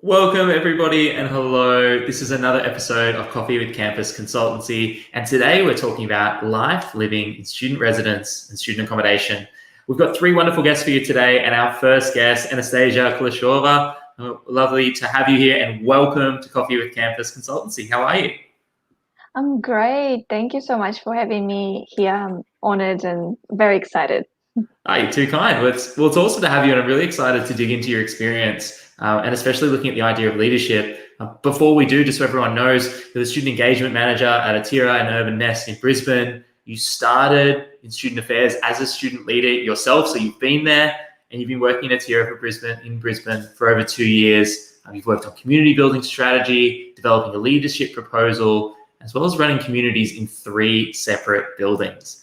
Welcome, everybody, and hello. This is another episode of Coffee with Campus Consultancy, and today we're talking about life living in student residence and student accommodation. We've got three wonderful guests for you today, and our first guest, Anastasiia, Kuleshova. Lovely to have you here, and welcome to Coffee with Campus Consultancy. How are you? I'm great. Thank you so much for having me here. I'm honored and very excited. You're too kind. It's awesome to have you, and I'm really excited to dig into your experience, and especially looking at the idea of leadership. Before we do, just so everyone knows, you're the student engagement manager at Atira and Urbanest in Brisbane. You started in student affairs as a student leader yourself, so you've been there, and you've been working at Atira in Brisbane for over 2 years. You've worked on community building strategy, developing a leadership proposal, as well as running communities in 3 separate buildings.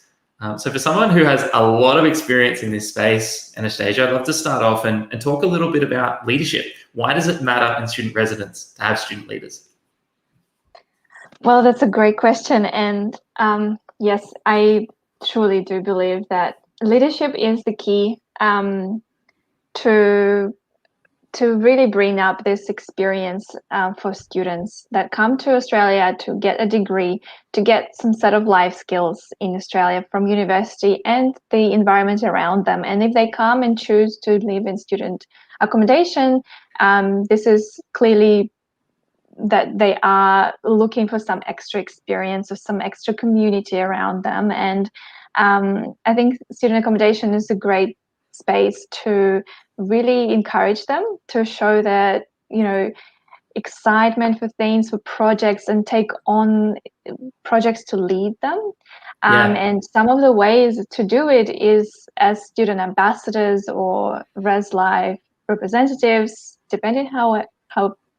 So for someone who has a lot of experience in this space, Anastasiia, I'd love to start off and talk a little bit about leadership. Why does it matter in student residence to have student leaders? Well, that's a great question. And yes, I truly do believe that leadership is the key to really bring up this experience for students that come to Australia to get a degree, to get some set of life skills in Australia from university and the environment around them. And if they come and choose to live in student accommodation, this is clearly that they are looking for some extra experience or some extra community around them. And I think student accommodation is a great space to really encourage them to show that, excitement for things, for projects, and take on projects to lead them. And some of the ways to do it is as student ambassadors or res life representatives, depending how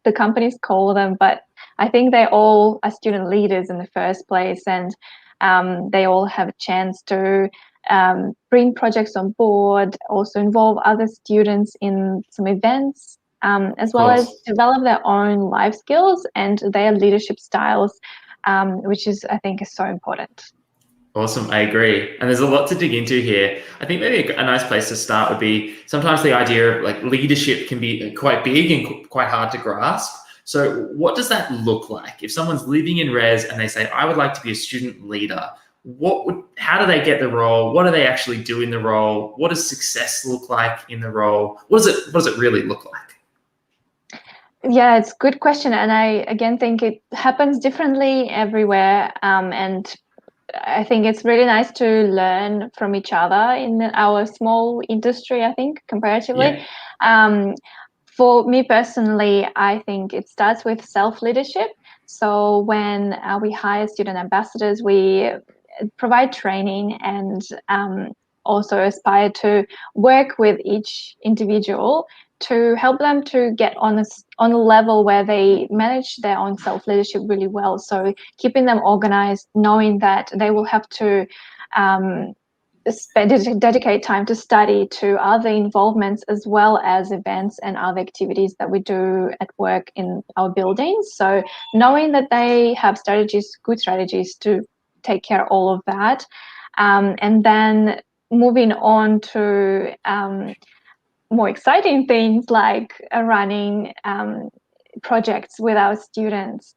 the companies call them. But I think they all are student leaders in the first place, and they all have a chance to bring projects on board, also involve other students in some events, as well as develop their own life skills and their leadership styles, which is, I think, is so important. Awesome, I agree. And there's a lot to dig into here. I think maybe a nice place to start would be sometimes the idea of like leadership can be quite big and quite hard to grasp. So what does that look like? If someone's living in res and they say, I would like to be a student leader, how do they get the role? What do they actually do in the role? What does success look like in the role? What does it really look like? Yeah, it's a good question. And I, again, think it happens differently everywhere. And I think it's really nice to learn from each other in our small industry, I think, comparatively. Yeah. For me personally, I think it starts with self-leadership. So when we hire student ambassadors, we provide training and also aspire to work with each individual to help them to get on a level where they manage their own self-leadership really well. So keeping them organized, knowing that they will have to dedicate time to study, to other involvements, as well as events and other activities that we do at work in our buildings. So knowing that they have good strategies to take care of all of that. And then moving on to more exciting things like running projects with our students.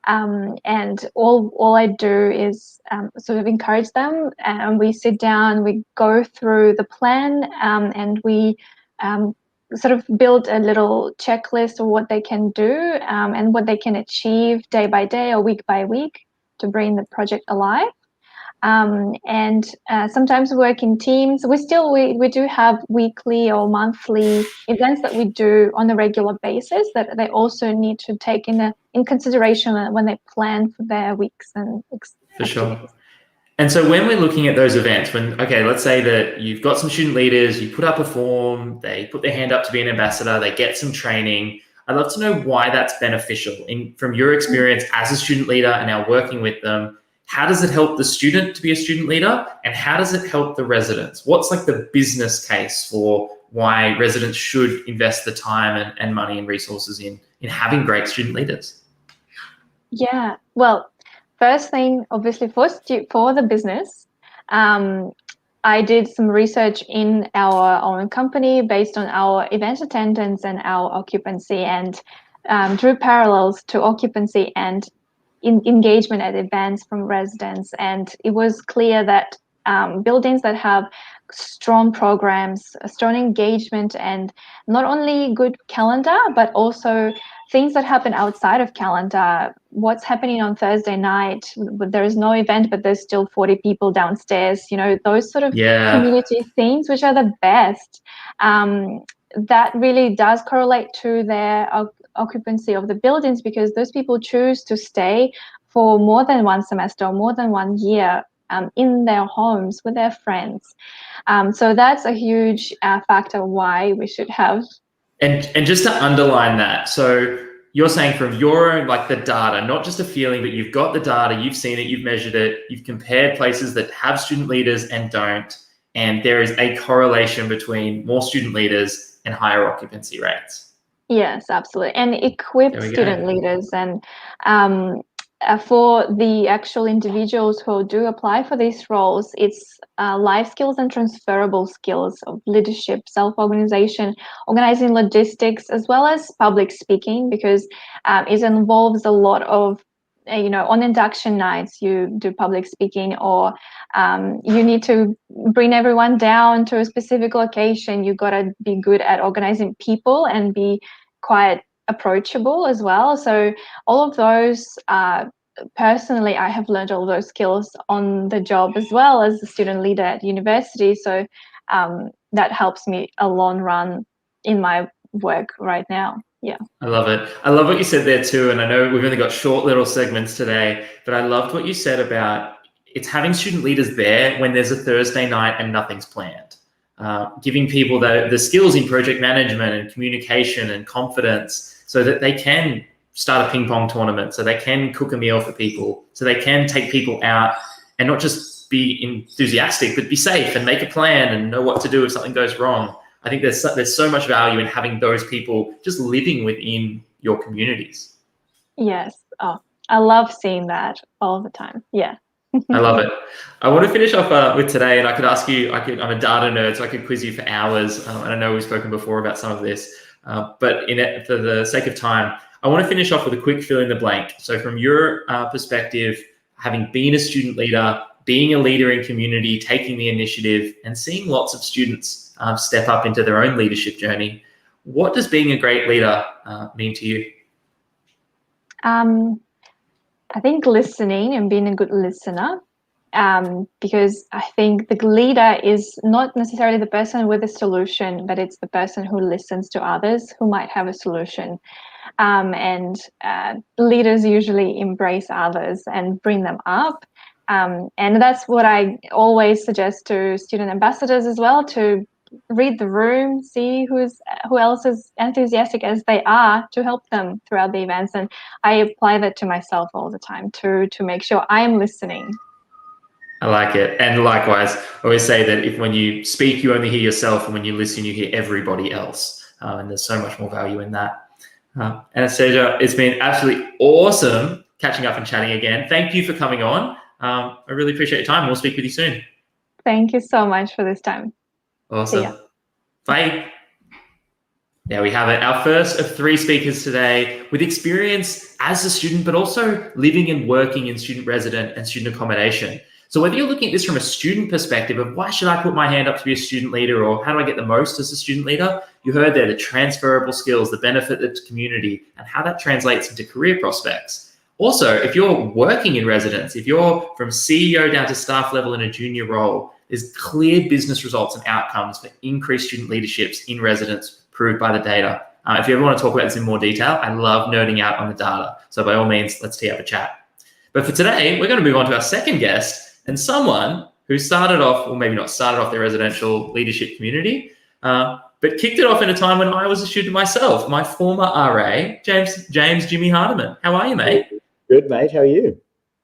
And all I do is sort of encourage them, and we sit down, we go through the plan, and we sort of build a little checklist of what they can do and what they can achieve day by day or week by week to bring the project alive. And sometimes we work in teams. We do have weekly or monthly events that we do on a regular basis that they also need to take in consideration when they plan for their weeks and for sure. And so when we're looking at those events, let's say that you've got some student leaders, you put up a form, they put their hand up to be an ambassador, they get some training. I'd love to know why that's beneficial. From your experience as a student leader and now working with them, how does it help the student to be a student leader, and how does it help the residents? What's like the business case for why residents should invest the time and money and resources in having great student leaders? Yeah, well, first thing, obviously, for the business, I did some research in our own company based on our event attendance and our occupancy, and drew parallels to occupancy and engagement at events from residents. And it was clear that buildings that have strong programs, strong engagement, and not only good calendar, but also things that happen outside of calendar. What's happening on Thursday night? There is no event, but there's still 40 people downstairs. You know, those sort of community themes, which are the best. That really does correlate to their occupancy of the buildings, because those people choose to stay for more than one semester or more than 1 year in their homes with their friends. So that's a huge factor why we should have. And just to underline that, so you're saying from your own, like the data, not just a feeling, but you've got the data, you've seen it, you've measured it, you've compared places that have student leaders and don't, and there is a correlation between more student leaders and higher occupancy rates. Yes, absolutely. And equip student leaders. And for the actual individuals who do apply for these roles, it's life skills and transferable skills of leadership, self-organization, organizing logistics, as well as public speaking, because it involves a lot of, on induction nights, you do public speaking, or you need to bring everyone down to a specific location. You got to be good at organizing people and be quite approachable as well. So all of those, personally, I have learned all those skills on the job as well as a student leader at university. So that helps me a long run in my work right now. Yeah. I love it. I love what you said there too. And I know we've only got short little segments today, but I loved what you said about it's having student leaders there when there's a Thursday night and nothing's planned. Giving people the skills in project management and communication and confidence so that they can start a ping pong tournament, so they can cook a meal for people, so they can take people out and not just be enthusiastic, but be safe and make a plan and know what to do if something goes wrong. I think there's so much value in having those people just living within your communities. Yes. Oh, I love seeing that all the time. Yeah. I love it. I want to finish off with today, and I could ask you, I'm a data nerd, so I could quiz you for hours. And I know we've spoken before about some of this, but for the sake of time, I want to finish off with a quick fill in the blank. So from your perspective, having been a student leader, being a leader in community, taking the initiative, and seeing lots of students step up into their own leadership journey, what does being a great leader mean to you? I think listening and being a good listener, because I think the leader is not necessarily the person with a solution, but it's the person who listens to others who might have a solution. And leaders usually embrace others and bring them up. And that's what I always suggest to student ambassadors as well, to read the room, see who else is enthusiastic as they are, to help them throughout the events. And I apply that to myself all the time to make sure I am listening. I like it. And likewise, I always say that when you speak, you only hear yourself, and when you listen, you hear everybody else. And there's so much more value in that. Anastasiia, it's been absolutely awesome catching up and chatting again. Thank you for coming on. I really appreciate your time. We'll speak with you soon. Thank you so much for this time. Awesome. Bye. There we have it. Our first of 3 speakers today with experience as a student, but also living and working in student resident and student accommodation. So whether you're looking at this from a student perspective of why should I put my hand up to be a student leader, or how do I get the most as a student leader, you heard there the transferable skills, the benefit to the community, and how that translates into career prospects. Also, if you're working in residence, if you're from CEO down to staff level in a junior role, there's clear business results and outcomes for increased student leaderships in residence proved by the data. If you ever want to talk about this in more detail, I love nerding out on the data. So by all means, let's tee up a chat. But for today, we're going to move on to our second guest, and someone who started off, or maybe not started off their residential leadership community, but kicked it off in a time when I was a student myself, my former RA, James Jimmy Hardiman. How are you, mate? Good, mate. How are you?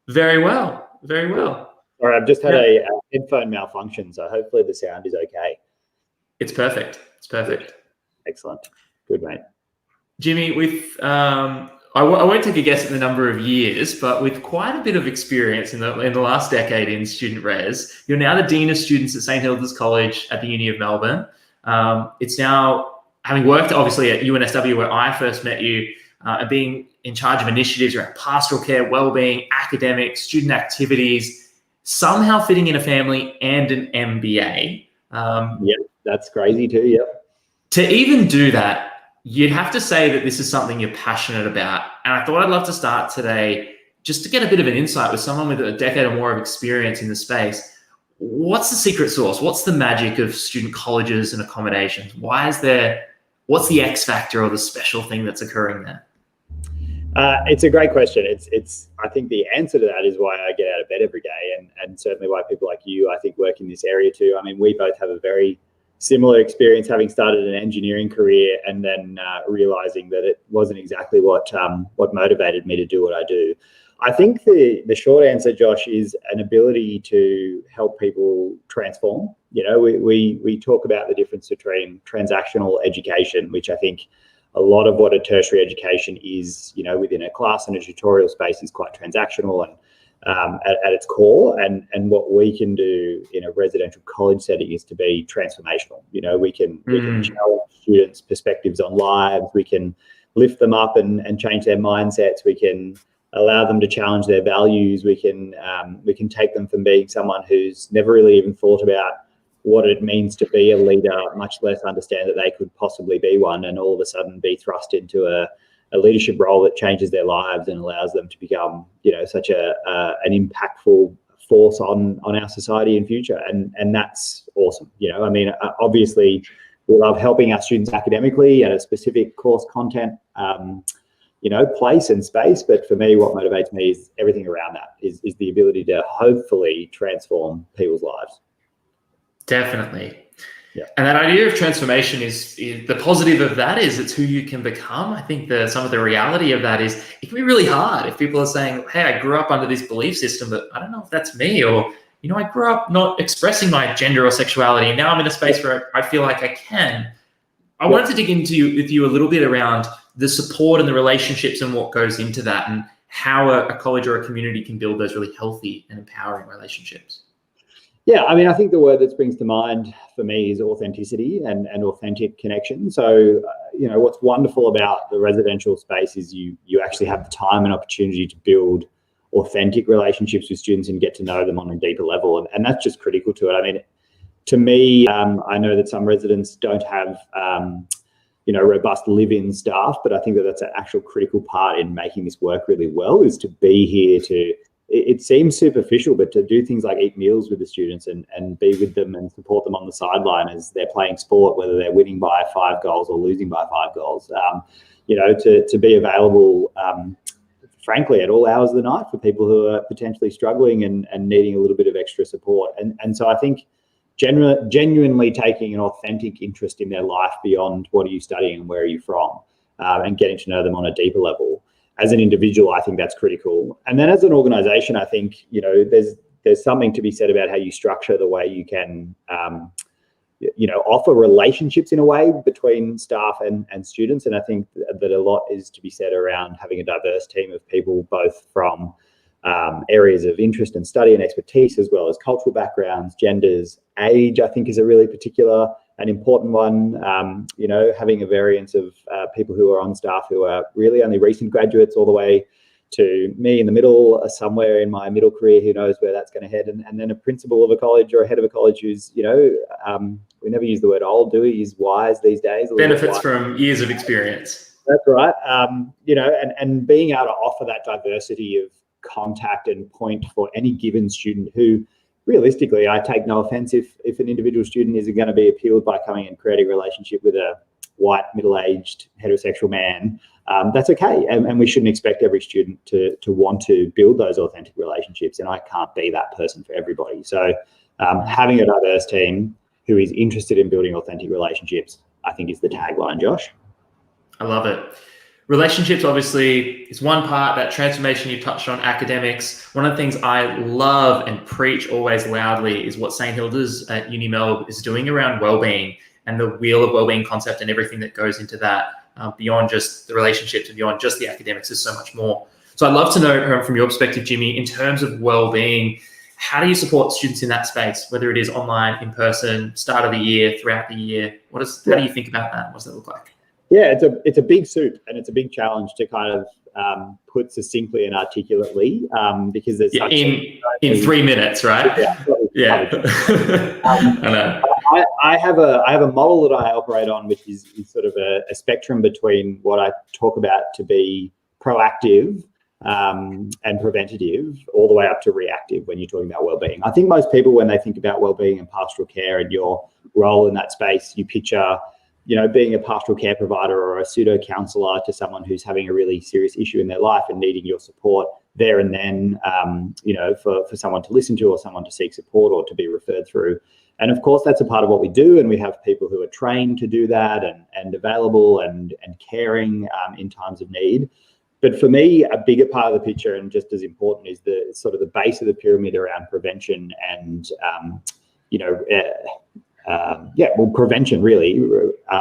Very well. Very well. All right, I've just had a headphone malfunction, so hopefully the sound is okay. It's perfect. It's perfect. Excellent. Good, mate. Jimmy, with I won't take a guess at the number of years, but with quite a bit of experience in the last decade in student res, you're now the Dean of Students at St Hilda's College at the Uni of Melbourne. It's now, having worked obviously at UNSW where I first met you, and being in charge of initiatives around pastoral care, wellbeing, academics, student activities, somehow fitting in a family and an MBA. Yeah, that's crazy too. Yep. To even do that, you'd have to say that this is something you're passionate about. And I thought I'd love to start today just to get a bit of an insight with someone with a decade or more of experience in the space. What's the secret sauce? What's the magic of student colleges and accommodations? What's the X factor or the special thing that's occurring there? It's a great question. I think the answer to that is why I get out of bed every day, and certainly why people like you, I think, work in this area too. I mean, we both have a very similar experience, having started an engineering career and then realizing that it wasn't exactly what motivated me to do what I do. I think the short answer, Josh, is an ability to help people transform. You know, we talk about the difference between transactional education, which I think a lot of what a tertiary education is, you know, within a class and a tutorial space is quite transactional and at its core. And what we can do in a residential college setting is to be transformational. You know, we can challenge students' perspectives on lives. We can lift them up and change their mindsets. We can allow them to challenge their values. We can take them from being someone who's never really even thought about what it means to be a leader, much less understand that they could possibly be one, and all of a sudden be thrust into a leadership role that changes their lives and allows them to become, you know, such an impactful force on our society in future. And that's awesome. You know, I mean, obviously we love helping our students academically at a specific course content, you know, place and space. But for me, what motivates me is everything around that, is the ability to hopefully transform people's lives. Definitely. Yeah. And that idea of transformation is the positive of that is it's who you can become. I think some of the reality of that is it can be really hard if people are saying, hey, I grew up under this belief system, but I don't know if that's me, or, you know, I grew up not expressing my gender or sexuality, and now I'm in a space where I feel like I can. I wanted to dig into with you a little bit around the support and the relationships and what goes into that, and how a college or a community can build those really healthy and empowering relationships. Yeah, I mean, I think the word that springs to mind for me is authenticity and authentic connection. So, you know, what's wonderful about the residential space is you actually have the time and opportunity to build authentic relationships with students and get to know them on a deeper level. And that's just critical to it. I mean, to me, I know that some residents don't have, you know, robust live-in staff, but I think that that's an actual critical part in making this work really well, is to be here to, it seems superficial, but to do things like eat meals with the students and be with them and support them on the sideline as they're playing sport, whether they're winning by 5 goals or losing by 5 goals, you know, to be available, frankly, at all hours of the night for people who are potentially struggling and needing a little bit of extra support. And so I think genuinely taking an authentic interest in their life beyond what are you studying and where are you from, and getting to know them on a deeper level. As an individual, I think that's critical. And then as an organization, I think, you know, there's something to be said about how you structure the way you can, you know, offer relationships in a way between staff and students. And I think that a lot is to be said around having a diverse team of people, both from areas of interest and study and expertise, as well as cultural backgrounds, genders, age, I think is a really particular an important one. You know, having a variance of people who are on staff who are really only recent graduates, all the way to me in the middle, somewhere in my middle career, who knows where that's going to head, and then a principal of a college or a head of a college who's, you know, we never use the word old, do we? Use wise these days. Benefits from years of experience. That's right. You know, and being able to offer that diversity of contact and point for any given student who, realistically, I take no offense if an individual student isn't going to be appealed by coming and creating a relationship with a white, middle-aged, heterosexual man. That's okay. And we shouldn't expect every student to want to build those authentic relationships. And I can't be that person for everybody. So having a diverse team who is interested in building authentic relationships, I think, is the tagline, Josh. I love it. Relationships, obviously, is one part. That transformation you touched on, academics. One of the things I love and preach always loudly is what St. Hilda's at Uni Melbourne is doing around wellbeing and the wheel of wellbeing concept and everything that goes into that, beyond just the relationships and beyond just the academics. There's so much more. So I'd love to know from your perspective, Jimmy, in terms of wellbeing, how do you support students in that space, whether it is online, in person, start of the year, throughout the year? How do you think about that? What does that look like? Yeah, it's a big soup, and it's a big challenge to kind of put succinctly and articulately, because there's in 3 minutes, right? Yeah. I know. I have a model that I operate on, which is sort of a spectrum between what I talk about to be proactive and preventative, all the way up to reactive when you're talking about wellbeing. I think most people, when they think about wellbeing and pastoral care and your role in that space, you picture, being a pastoral care provider or a pseudo counsellor to someone who's having a really serious issue in their life and needing your support there and then, for someone to listen to or someone to seek support or to be referred through. And of course, that's a part of what we do. And we have people who are trained to do that and available and caring in times of need. But for me, a bigger part of the picture, and just as important, is the sort of the base of the pyramid around prevention and, prevention really,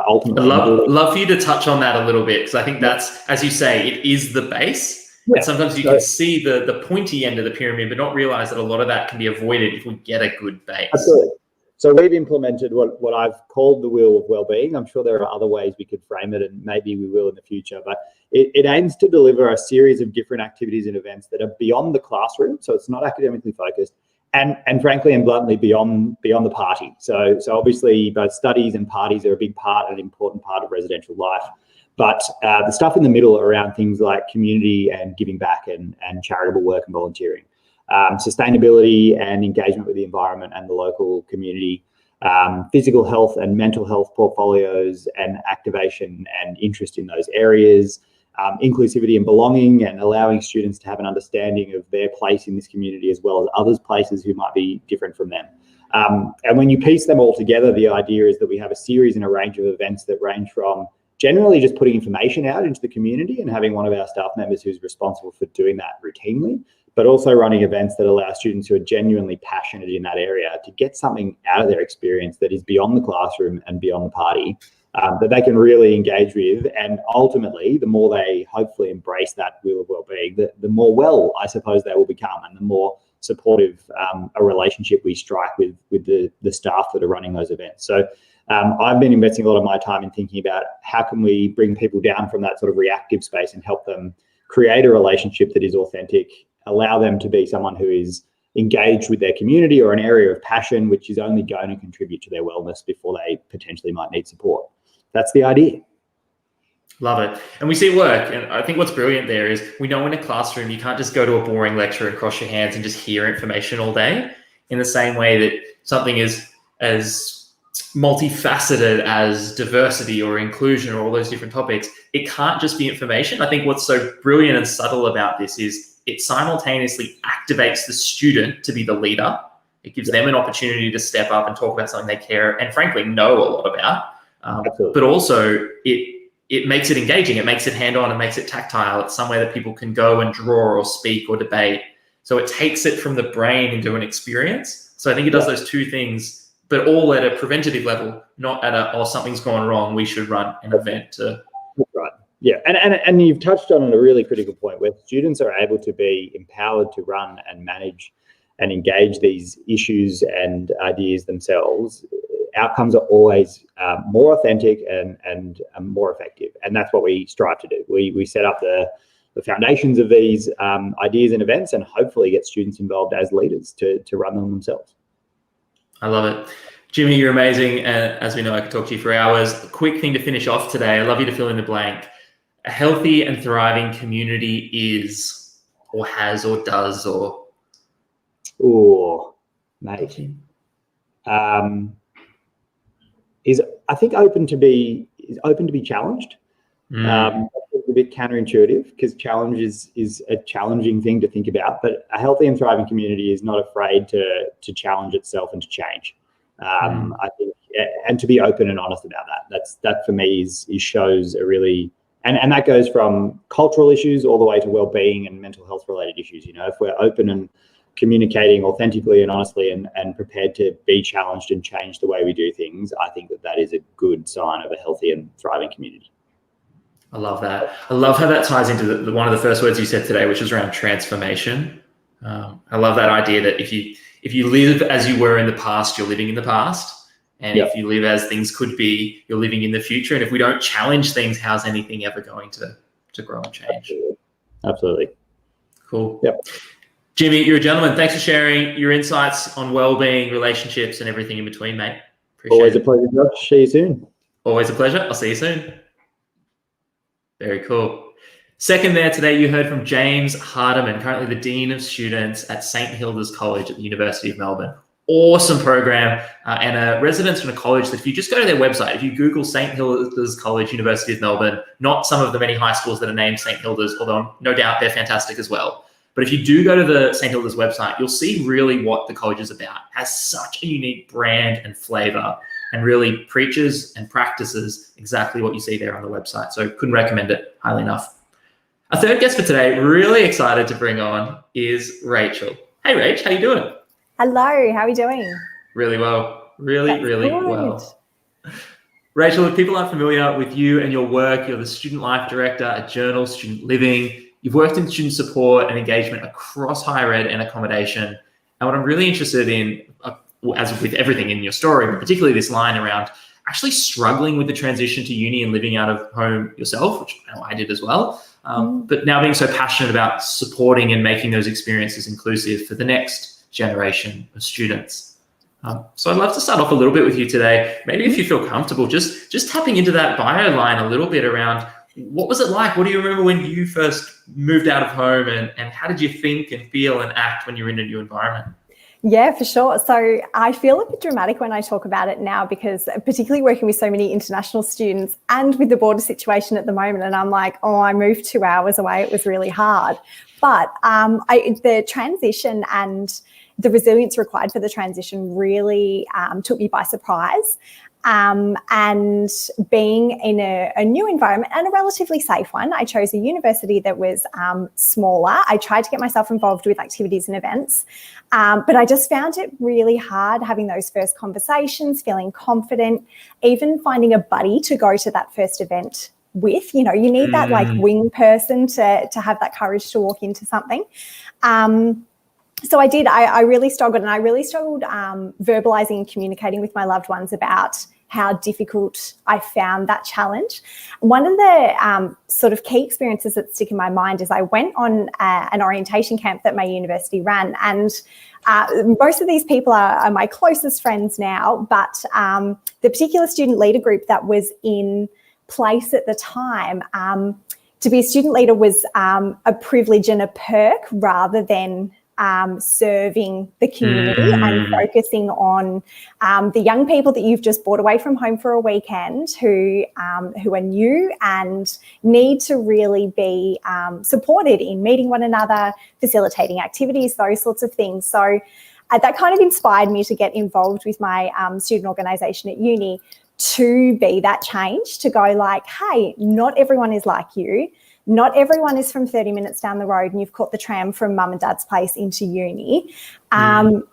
ultimately. I'd love for you to touch on that a little bit, because I think that's, as you say, it is the base. Yeah. And sometimes you can see the pointy end of the pyramid, but not realize that a lot of that can be avoided if we get a good base. Absolutely. So we've implemented what I've called the wheel of wellbeing. I'm sure there are other ways we could frame it, and maybe we will in the future, but it aims to deliver a series of different activities and events that are beyond the classroom. So it's not academically focused, and frankly and bluntly beyond the party. So obviously both studies and parties are a big part, an important part of residential life. But the stuff in the middle around things like community and giving back and charitable work and volunteering, sustainability and engagement with the environment and the local community, physical health and mental health portfolios and activation and interest in those areas, inclusivity and belonging, and allowing students to have an understanding of their place in this community as well as others' places who might be different from them. And when you piece them all together, the idea is that we have a series and a range of events that range from generally just putting information out into the community and having one of our staff members who's responsible for doing that routinely, but also running events that allow students who are genuinely passionate in that area to get something out of their experience that is beyond the classroom and beyond the party, that they can really engage with. And ultimately, the more they hopefully embrace that wheel of wellbeing, the more well, I suppose, they will become, and the more supportive a relationship we strike with the staff that are running those events. So I've been investing a lot of my time in thinking about how can we bring people down from that sort of reactive space and help them create a relationship that is authentic, allow them to be someone who is engaged with their community or an area of passion, which is only going to contribute to their wellness before they potentially might need support. That's the idea. Love it. And we see it work. And I think what's brilliant there is we know in a classroom, you can't just go to a boring lecture and cross your hands and just hear information all day, in the same way that something is as multifaceted as diversity or inclusion or all those different topics. It can't just be information. I think what's so brilliant and subtle about this is it simultaneously activates the student to be the leader. It gives them an opportunity to step up and talk about something they care and frankly know a lot about. But also it makes it engaging. It makes it hand-on. It makes it tactile. It's somewhere that people can go and draw or speak or debate. So it takes it from the brain into an experience. So I think it does those two things, but all at a preventative level, not at something's gone wrong, we should run an event to. Right. Yeah, and you've touched on a really critical point where students are able to be empowered to run and manage and engage these issues and ideas themselves. Outcomes are always more authentic and more effective, and that's what we strive to do. We set up the foundations of these ideas and events, and hopefully get students involved as leaders to run them themselves. I love it. Jimmy, you're amazing. And as we know, I could talk to you for hours. A quick thing to finish off today. I'd love you to fill in the blank. A healthy and thriving community is, or has, or does, or... Oh, mate. Is I think open to be challenged. It's a bit counterintuitive because challenge is a challenging thing to think about, but a healthy and thriving community is not afraid to challenge itself and to change. I think, and to be open and honest about that. That for me shows a really, and that goes from cultural issues all the way to well-being and mental health related issues. You know, if we're open and communicating authentically and honestly and prepared to be challenged and change the way we do things, I think that is a good sign of a healthy and thriving community. I love that. I love how that ties into one of the first words you said today, which was around transformation. I love that idea that if you live as you were in the past, you're living in the past. And Yep. if you live as things could be, you're living in the future. And if we don't challenge things, how's anything ever going to grow and change? Absolutely. Cool. Yep. Jimmy, you're a gentleman. Thanks for sharing your insights on well-being, relationships, and everything in between, mate. Appreciate Always it. a pleasure, Josh. See you soon. Always a pleasure. I'll see you soon. Very cool. Second there today, you heard from James Hardiman, currently the Dean of Students at St Hilda's College at the University of Melbourne. Awesome program and a residence in a college that if you just go to their website, if you Google St Hilda's College, University of Melbourne, not some of the many high schools that are named St Hilda's, although no doubt they're fantastic as well. But if you do go to the St Hilda's website, you'll see really what the college is about. It has such a unique brand and flavour and really preaches and practices exactly what you see there on the website. So couldn't recommend it highly enough. Our third guest for today, really excited to bring on, is Rachel. Hey, Rach, how you doing? Hello, how are you doing? Really well. Really good. well. Rachel, if people aren't familiar with you and your work, you're the Student Life Director at Journal Student Living. You've worked in student support and engagement across higher ed and accommodation. And what I'm really interested in, as with everything in your story, but particularly this line around actually struggling with the transition to uni and living out of home yourself, which I did as well, but now being so passionate about supporting and making those experiences inclusive for the next generation of students. So I'd love to start off a little bit with you today. Maybe if you feel comfortable, just tapping into that bio line a little bit around what was it like? What do you remember when you first moved out of home and how did you think and feel and act when you were in a new environment? Yeah, for sure. So I feel a bit dramatic when I talk about it now because particularly working with so many international students and with the border situation at the moment, and I'm like, oh, I moved 2 hours away. It was really hard. But the transition and the resilience required for the transition really took me by surprise. And being in a new environment and a relatively safe one, I chose a university that was smaller. I tried to get myself involved with activities and events, but I just found it really hard having those first conversations, feeling confident, even finding a buddy to go to that first event with. You know, you need that like wing person to have that courage to walk into something. So I did. I really struggled, and I really struggled verbalizing and communicating with my loved ones about how difficult I found that challenge. One of the sort of key experiences that stick in my mind is I went on an orientation camp that my university ran, and most of these people are my closest friends now, but the particular student leader group that was in place at the time, to be a student leader was a privilege and a perk rather than serving the community and focusing on the young people that you've just brought away from home for a weekend who are new and need to really be supported in meeting one another, facilitating activities, those sorts of things. So that kind of inspired me to get involved with my student organisation at uni to be that change, to go like, hey, not everyone is like you. Not everyone is from 30 minutes down the road and you've caught the tram from mum and dad's place into uni. And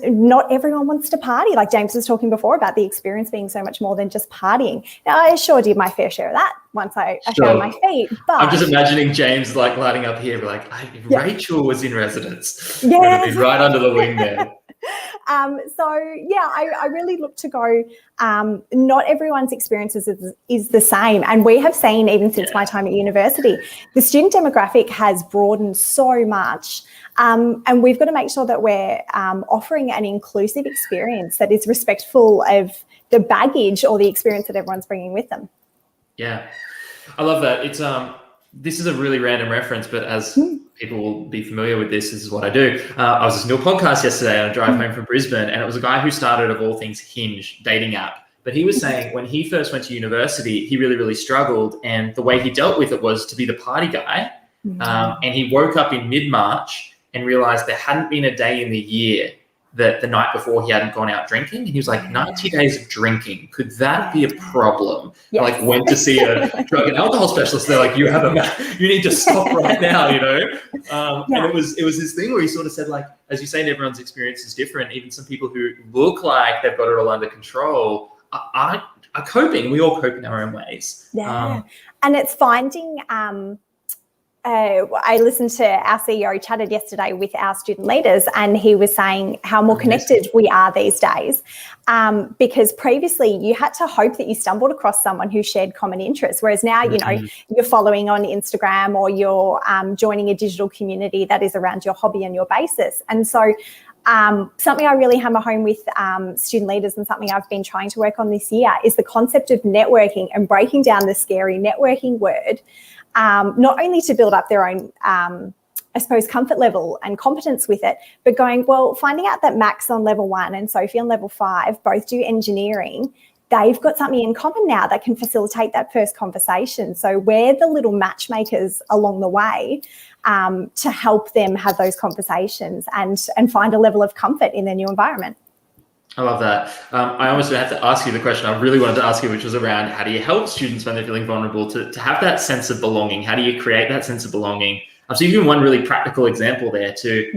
not everyone wants to party. Like James was talking before about the experience being so much more than just partying. Now, I sure did my fair share of that once I found my feet. But I'm just imagining James like lighting up here, like, if Rachel was in residence, yeah, would have been right under the wing there. I really look to go, not everyone's experiences is the same. And we have seen, even since my time at university, the student demographic has broadened so much. And we've got to make sure that we're offering an inclusive experience that is respectful of the baggage or the experience that everyone's bringing with them. Yeah, I love that. It's this is a really random reference, but as people will be familiar with this is what I do. I was listening to a podcast yesterday on a drive home from Brisbane, and it was a guy who started, of all things, Hinge dating app. But he was saying when he first went to university, he really, really struggled. And the way he dealt with it was to be the party guy. And he woke up in mid-March and realized there hadn't been a day in the year that the night before he hadn't gone out drinking. And he was like, 90 days of drinking, could that be a problem? Yes. I went to see a drug and alcohol specialist. They're like, you need to stop right now, you know? And it was this thing where he sort of said, like, as you say, everyone's experience is different. Even some people who look like they've got it all under control are coping. We all cope in our own ways. And it's finding I listened to our CEO chatted yesterday with our student leaders, and he was saying how more connected we are these days. Because previously you had to hope that you stumbled across someone who shared common interests, whereas now, you know, you're following on Instagram, or you're joining a digital community that is around your hobby and your basis. And so something I really hammer home with student leaders, and something I've been trying to work on this year, is the concept of networking and breaking down the scary networking word, not only to build up their own, I suppose, comfort level and competence with it, but going, well, finding out that Max on level 1 and Sophie on level 5 both do engineering, they've got something in common now that can facilitate that first conversation. So we're the little matchmakers along the way to help them have those conversations and find a level of comfort in their new environment. I love that. I almost had to ask you the question I really wanted to ask you, which was around how do you help students when they're feeling vulnerable to have that sense of belonging? How do you create that sense of belonging? So you've given one really practical example there to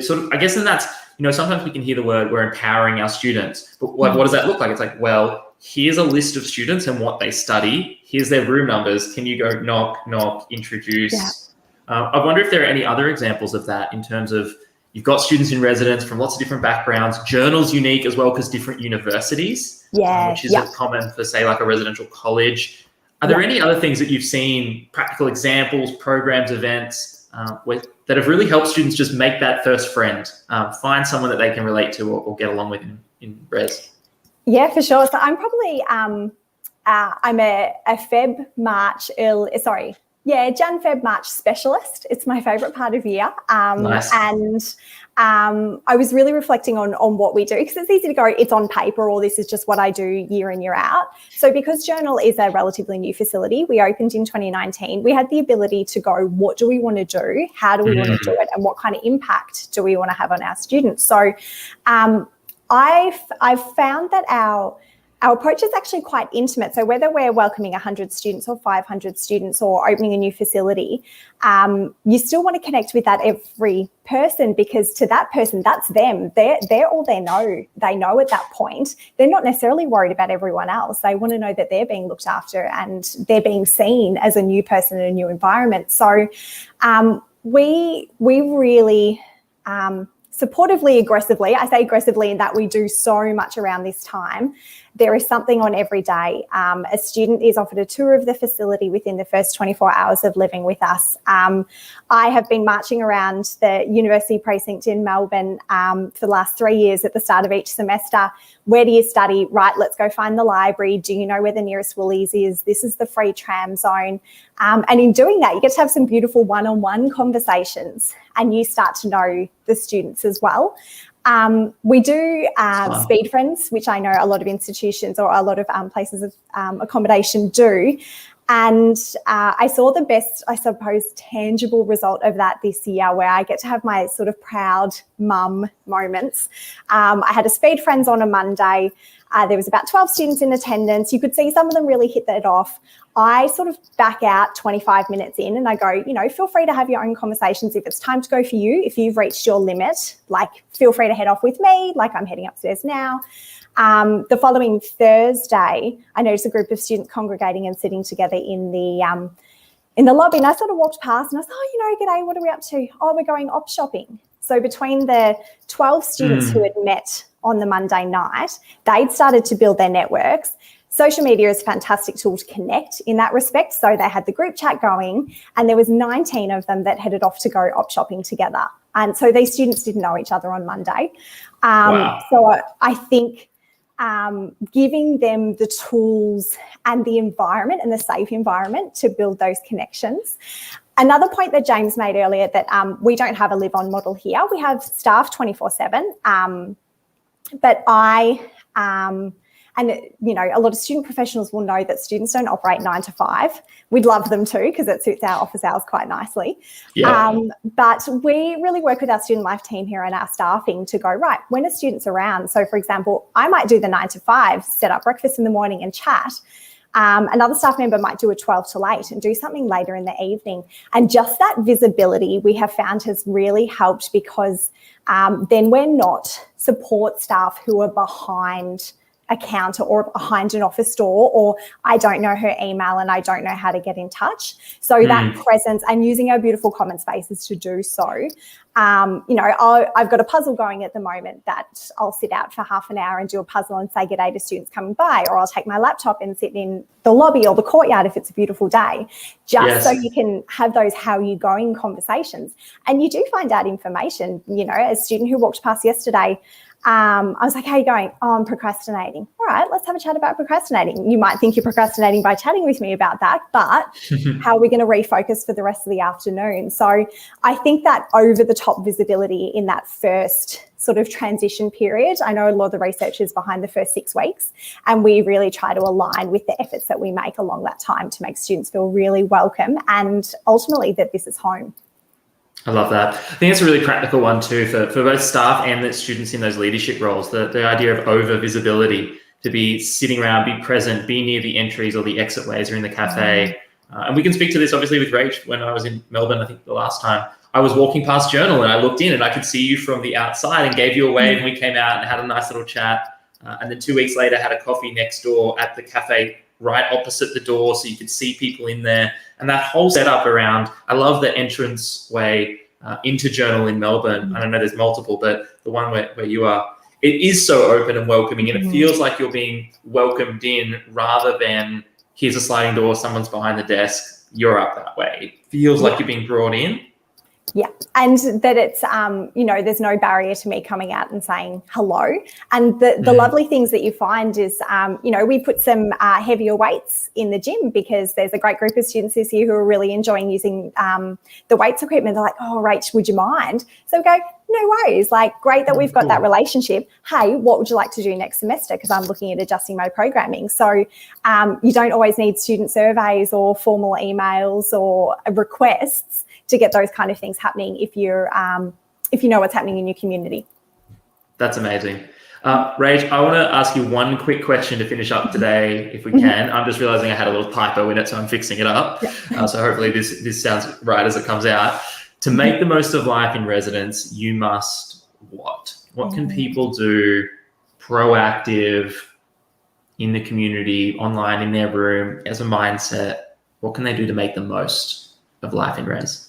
sort of, I guess, and that's, you know, sometimes we can hear the word, we're empowering our students, but what does that look like? It's like, well, here's a list of students and what they study. Here's their room numbers. Can you go knock, introduce? Yeah. I wonder if there are any other examples of that in terms of, you've got students in residence from lots of different backgrounds. Journal's unique as well because different universities, which isn't common for, say, like a residential college. Are there any other things that you've seen, practical examples, programs, events, that have really helped students just make that first friend, find someone that they can relate to or get along with in res? Yeah, for sure. So I'm probably, I'm a Jan, Feb, March specialist. It's my favourite part of year. Nice. And I was really reflecting on what we do, because it's easy to go, it's on paper, or this is just what I do year in, year out. So because Journal is a relatively new facility, we opened in 2019, we had the ability to go, what do we want to do? How do we want to do it? And what kind of impact do we want to have on our students? So I've found that our approach is actually quite intimate. So whether we're welcoming 100 students or 500 students or opening a new facility, you still want to connect with that every person, because to that person, that's them. They're all they know at that point. They're not necessarily worried about everyone else. They want to know that they're being looked after and they're being seen as a new person in a new environment. So we really... supportively, aggressively, I say aggressively in that we do so much around this time. There is something on every day. A student is offered a tour of the facility within the first 24 hours of living with us. I have been marching around the university precinct in Melbourne for the last 3 years at the start of each semester. Where do you study? Right, let's go find the library. Do you know where the nearest Woolies is? This is the free tram zone. And in doing that, you get to have some beautiful one-on-one conversations, and you start to know the students as well. We do speed friends, which I know a lot of institutions or a lot of places of accommodation do. And I saw the best, I suppose, tangible result of that this year, where I get to have my sort of proud mum moments. I had a speed friends on a Monday. There was about 12 students in attendance. You could see some of them really hit that off. I sort of back out 25 minutes in and I go, you know, feel free to have your own conversations. If it's time to go for you, if you've reached your limit, like, feel free to head off with me, like I'm heading upstairs now. The following Thursday, I noticed a group of students congregating and sitting together in the lobby, and I sort of walked past and I was, oh, you know, g'day, what are we up to? Oh, we're going op shopping. So between the 12 students who had met on the Monday night, they'd started to build their networks. Social media is a fantastic tool to connect in that respect. So they had the group chat going, and there was 19 of them that headed off to go op shopping together. And so these students didn't know each other on Monday. Wow. So I think giving them the tools and the environment and the safe environment to build those connections. Another point that James made earlier, that we don't have a live-on model here. We have staff 24/7, but and, you know, a lot of student professionals will know that students don't operate 9 to 5. We'd love them to, because it suits our office hours quite nicely. Yeah. But we really work with our student life team here and our staffing to go, right, when are students around? So, for example, I might do the 9 to 5, set up breakfast in the morning and chat. Another staff member might do a 12 till 8 and do something later in the evening. And just that visibility we have found has really helped, because then we're not support staff who are behind a counter or behind an office door, or I don't know her email and I don't know how to get in touch. So that presence and using our beautiful common spaces to do so. I've got a puzzle going at the moment that I'll sit out for half an hour and do a puzzle and say g'day to students coming by, or I'll take my laptop and sit in the lobby or the courtyard if it's a beautiful day, just so you can have those how are you going conversations. And you do find out information. A student who walked past yesterday, I was like, how are you going? Oh, I'm procrastinating. All right, let's have a chat about procrastinating. You might think you're procrastinating by chatting with me about that, but how are we going to refocus for the rest of the afternoon? So I think that over the top visibility in that first sort of transition period, I know a lot of the research is behind the first 6 weeks, and we really try to align with the efforts that we make along that time to make students feel really welcome and ultimately that this is home. I love that. I think it's a really practical one too for both staff and the students in those leadership roles, the idea of over visibility, to be sitting around, be present, be near the entries or the exit ways or in the cafe. And we can speak to this obviously with Rach. When I was in Melbourne, I think the last time, I was walking past Journal and I looked in and I could see you from the outside and gave you a wave, and we came out and had a nice little chat. And then 2 weeks later had a coffee next door at the cafe right opposite the door, so you could see people in there. And that whole setup around, I love the entrance way into Journal in Melbourne. I don't know, there's multiple, but the one where you are, it is so open and welcoming, and it feels like you're being welcomed in rather than here's a sliding door, someone's behind the desk, you're up that way. It feels like you're being brought in. Yeah, and that it's, there's no barrier to me coming out and saying hello. And the lovely things that you find is, we put some heavier weights in the gym because there's a great group of students this year who are really enjoying using the weights equipment. They're like, oh, Rach, would you mind? So we go, no worries, like great that we've got that relationship. Hey, what would you like to do next semester? Because I'm looking at adjusting my programming. So you don't always need student surveys or formal emails or requests to get those kind of things happening if you know what's happening in your community. That's amazing. Rach, I want to ask you one quick question to finish up today, if we can. I'm just realizing I had a little typo in it, so I'm fixing it up. So hopefully this sounds right as it comes out. To make the most of life in residence, you must what? What can people do proactive in the community, over in their room, as a mindset? What can they do to make the most of life in res?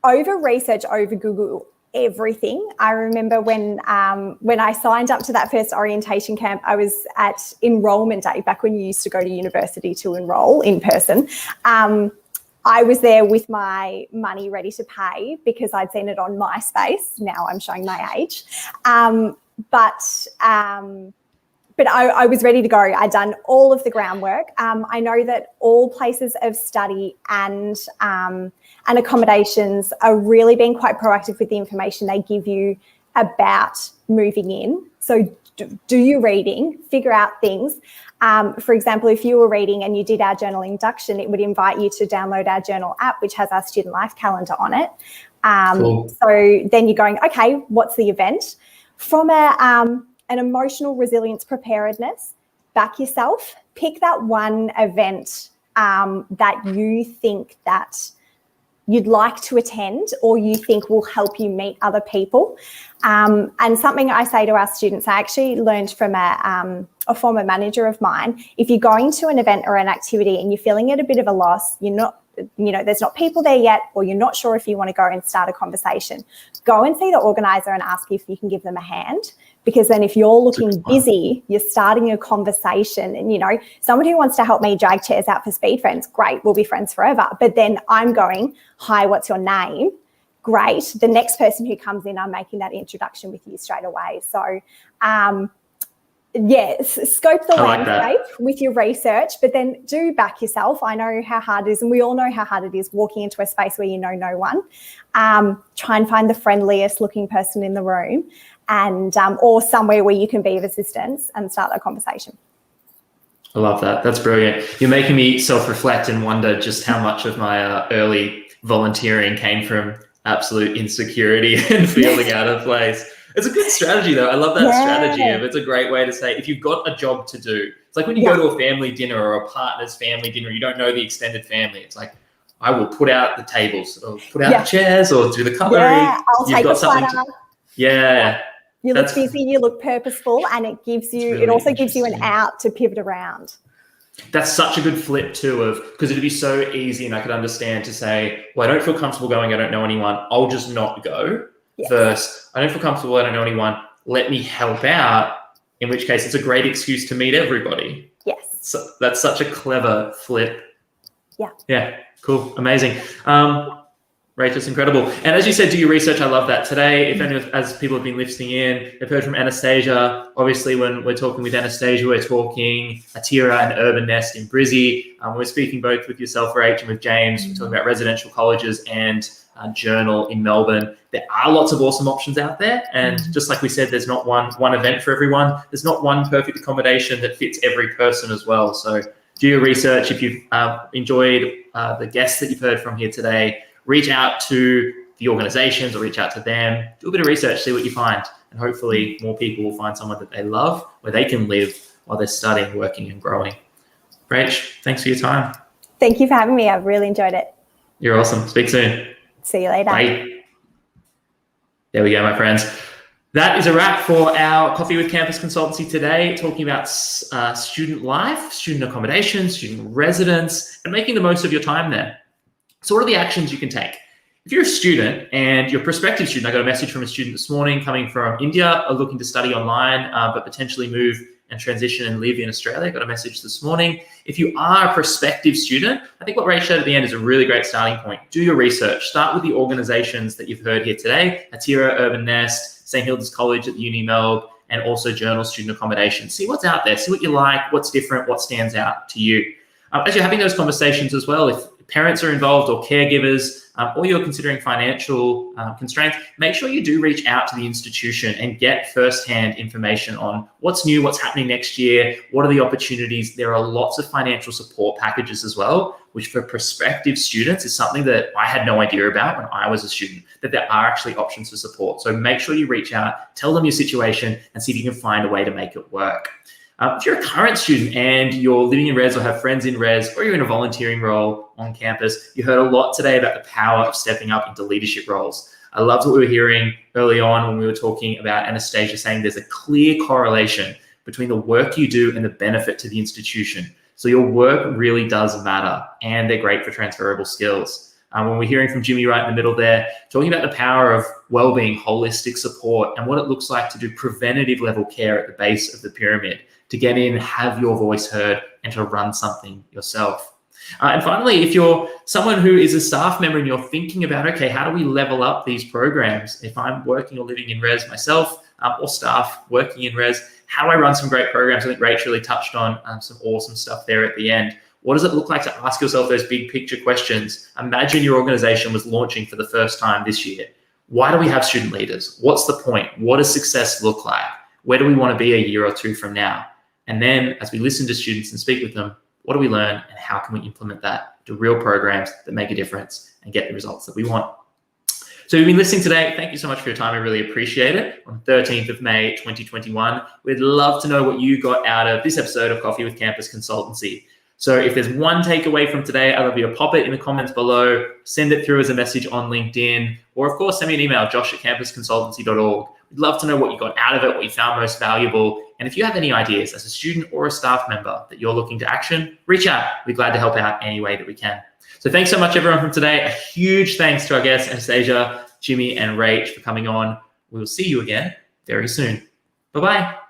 Over research, over Google everything. I remember when I signed up to that first orientation camp, I was at enrollment day, back when you used to go to university to enroll in person. I was there with my money ready to pay because I'd seen it on MySpace. Now I'm showing my age. But I was ready to go. I'd done all of the groundwork. I know that all places of study and accommodations are really being quite proactive with the information they give you about moving in. So do your reading, figure out things. For example, if you were reading and you did our journal induction, it would invite you to download our journal app, which has our student life calendar on it. Cool. So then you're going, okay, what's the event? From an emotional resilience preparedness, back yourself, pick that one event that you think that you'd like to attend or you think will help you meet other people. And something I say to our students, I actually learned from a former manager of mine, if you're going to an event or an activity and you're feeling at a bit of a loss, you're not, there's not people there yet, or you're not sure if you want to go and start a conversation, go and see the organizer and ask if you can give them a hand. Because then if you're looking busy, you're starting a conversation and, someone who wants to help me drag chairs out for speed friends, great, we'll be friends forever. But then I'm going, hi, what's your name? Great. The next person who comes in, I'm making that introduction with you straight away. So, scope the landscape with your research, but then do back yourself. I know how hard it is, and we all know how hard it is walking into a space where you know no one. Try and find the friendliest looking person in the room and or somewhere where you can be of assistance and start that conversation. I love that. That's brilliant. You're making me self-reflect and wonder just how much of my early volunteering came from absolute insecurity and feeling out of place. It's a good strategy, though. I love that strategy. It's a great way to say, if you've got a job to do, it's like when you go to a family dinner or a partner's family dinner, you don't know the extended family. It's like, I will put out the tables or put out the chairs or do the cutlery. Yeah, I'll take the platter. You look busy, you look purposeful, and it gives you, really it also gives you an interesting. out to pivot around. That's such a good flip too, of because it'd be so easy, and I could understand to say, well, I don't feel comfortable going, I don't know anyone, I'll just not go. Yes. Versus, I don't feel comfortable, I don't know anyone, let me help out, in which case it's a great excuse to meet everybody. Yes. So that's such a clever flip. Yeah. Yeah, cool, amazing. Rach, it's incredible. And as you said, do your research. I love that. Today, as people have been listening in, they've heard from Anastasiia. Obviously, when we're talking with Anastasiia, we're talking Atira and Urbanest in Brisbane. We're speaking both with yourself, Rach, and with James. We're talking about residential colleges and Journal in Melbourne. There are lots of awesome options out there. And just like we said, there's not one event for everyone. There's not one perfect accommodation that fits every person as well. So do your research. If you've enjoyed the guests that you've heard from here today, reach out to the organizations or reach out to them, do a bit of research, see what you find. And hopefully more people will find someone that they love where they can live while they're studying, working and growing. Rach, thanks for your time. Thank you for having me. I've really enjoyed it. You're awesome. Speak soon. See you later. Bye. There we go, my friends. That is a wrap for our Coffee with Campus Consultancy today, talking about student life, student accommodation, student residence, and making the most of your time there. So what are the actions you can take? If you're a student and you're a prospective student, I got a message from a student this morning coming from India, looking to study online, but potentially move and transition and live in Australia. I got a message this morning. If you are a prospective student, I think what Ray showed at the end is a really great starting point. Do your research. Start with the organizations that you've heard here today, Atira, Urbanest, St. Hilda's College at the Uni Melbourne, and also Journal Student Accommodation. See what's out there, see what you like, what's different, what stands out to you. As you're having those conversations as well, if parents are involved or caregivers, or you're considering financial constraints, make sure you do reach out to the institution and get firsthand information on what's new, what's happening next year, what are the opportunities. There are lots of financial support packages as well, which for prospective students is something that I had no idea about when I was a student, that there are actually options for support. So make sure you reach out, tell them your situation, and see if you can find a way to make it work. If you're a current student and you're living in res or have friends in res, or you're in a volunteering role on campus, you heard a lot today about the power of stepping up into leadership roles. I loved what we were hearing early on when we were talking about Anastasiia saying there's a clear correlation between the work you do and the benefit to the institution. So your work really does matter, and they're great for transferable skills. When we're hearing from Jimmy right in the middle there, talking about the power of well-being, holistic support, and what it looks like to do preventative level care at the base of the pyramid, to get in, have your voice heard, and to run something yourself. And finally, if you're someone who is a staff member and you're thinking about, okay, how do we level up these programs? If I'm working or living in res myself, or staff working in res, how do I run some great programs? I think Rach really touched on some awesome stuff there at the end. What does it look like to ask yourself those big picture questions? Imagine your organization was launching for the first time this year. Why do we have student leaders? What's the point? What does success look like? Where do we want to be a year or two from now? And then as we listen to students and speak with them, what do we learn and how can we implement that to real programs that make a difference and get the results that we want? So you've been listening today. Thank you so much for your time. I really appreciate it. On 13th of May, 2021, we'd love to know what you got out of this episode of Coffee with Campus Consultancy. So if there's one takeaway from today, I'd love you to pop it in the comments below, send it through as a message on LinkedIn, or of course, send me an email, josh@campusconsultancy.org. We'd love to know what you got out of it, what you found most valuable. And if you have any ideas as a student or a staff member that you're looking to action, reach out. We're glad to help out any way that we can. So thanks so much, everyone, from today. A huge thanks to our guests, Anastasiia, Jimmy, and Rach for coming on. We will see you again very soon. Bye-bye.